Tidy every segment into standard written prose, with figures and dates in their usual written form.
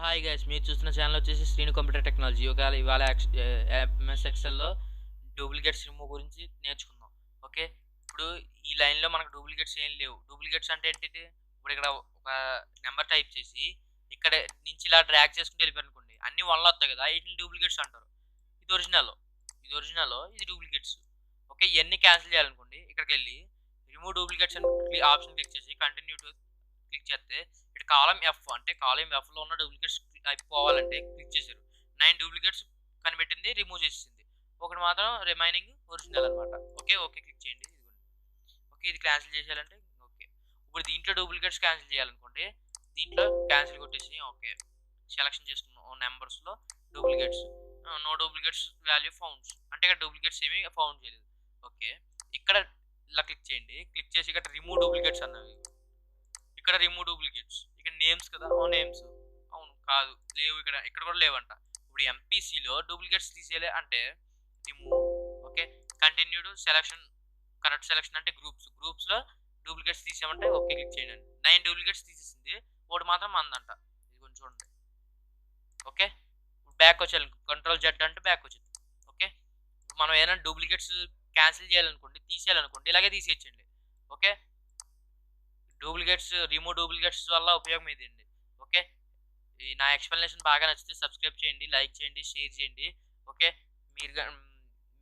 Hi guys, మీరు చూస్తున్న channel వచ్చేసి శ్రీను కంప్యూటర్ టెక్నాలజీ. ఒకవేళ ఇవాళ ఎంఎస్ ఎక్సెల్లో డూప్లికేట్స్ రిమూవ్ గురించి నేర్చుకుందాం. ఓకే, ఇప్పుడు ఈ లైన్లో మనకు డూప్లికేట్స్ ఏం లేవు. డూప్లికేట్స్ అంటే ఏంటిది? ఇప్పుడు ఇక్కడ ఒక నెంబర్ టైప్ చేసి ఇక్కడ నుంచి ఇలా డ్రాగ్ చేసుకుంటూ వెళ్ళిపోయారు అనుకోండి, అన్ని వన్లో వస్తాయి కదా, వీటిని డూప్లికేట్స్ అంటారు. ఇది ఒరిజినల్, ఇది డూప్లికేట్స్. ఓకే, ఇవన్నీ క్యాన్సిల్ చేయాలనుకోండి, ఇక్కడికి వెళ్ళి రిమూవ్ డూప్లికేట్స్ అని ఆప్షన్ క్లిక్ చేసి కంటిన్యూ టు క్లిక్ చేస్తే ఇక్కడ కాలం ఎఫ్ అంటే కాలం ఎఫ్ లో ఉన్న డూప్లికేట్స్ అయిపోవాలంటే క్లిక్ చేశారు. 9 డూప్లికేట్స్ కనిపెట్టింది, రిమూవ్ చేసింది. ఒకటి మాత్రం రిమైనింగ్ ఒరిజినల్ అనమాట. ఓకే ఓకే క్లిక్ చేయండి. ఓకే, ఇది క్యాన్సిల్ చేయాలంటే ఓకే. ఇప్పుడు దీంట్లో డూప్లికేట్స్ క్యాన్సిల్ చేయాలనుకోండి, దీంట్లో క్యాన్సిల్ కొట్టేసి ఓకే సెలెక్షన్ చేసుకున్నాం నెంబర్స్లో డూప్లికేట్స్. నో డూప్లికేట్స్ వాల్యూ ఫౌండ్స్ అంటే ఇక్కడ డూప్లికేట్స్ ఏమి ఫౌండ్ చేయలేదు. ఓకే, ఇక్కడ ఇలా క్లిక్ చేయండి. క్లిక్ చేసి ఇక్కడ రిమూవ్ డూప్లికేట్స్ అన్నవి, ఇక్కడ రిమూవ్ డూప్లికేట్స్, ఇక్కడ నేమ్స్ కదా, నేమ్స్ అవును కాదు లేవు, ఇక్కడ కూడా లేవంట. ఇప్పుడు ఎంపీసీలో డూప్లికేట్స్ తీసేయాలి అంటే remove. Okay, continued selection, correct selection అంటే గ్రూప్స్లో డూప్లికేట్స్ తీసామంటే ఓకే క్లిక్ చేయండి. 9 డూప్లికేట్స్ తీసేసింది, ఒకటి మాత్రం మందంట. ఇది కొంచెం చూడండి. ఓకే, బ్యాక్ వచ్చేయాలి, కంట్రోల్ జెడ్ అంటే బ్యాక్ వచ్చింది. ఓకే, మనం ఏదైనా డూప్లికేట్స్ క్యాన్సిల్ చేయాలనుకోండి, తీసేయాలనుకోండి, ఇలాగే తీసేయచ్చండి. ఓకే, రిమూవ్ డూప్లికేట్స్ వల్ల ఉపయోగం ఇదండి. ఓకే, ఈ నా ఎక్స్ప్లెనేషన్ బాగా నచ్చితే సబ్స్క్రైబ్ చేయండి, లైక్ చేయండి, షేర్ చేయండి. ఓకే, మీరు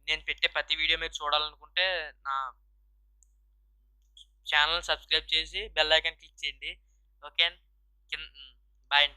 నేను పెట్టే ప్రతి వీడియో మీరు చూడాలనుకుంటే నా ఛానల్ సబ్స్క్రైబ్ చేసి బెల్ ఐకాన్ క్లిక్ చేయండి. Okay, bye.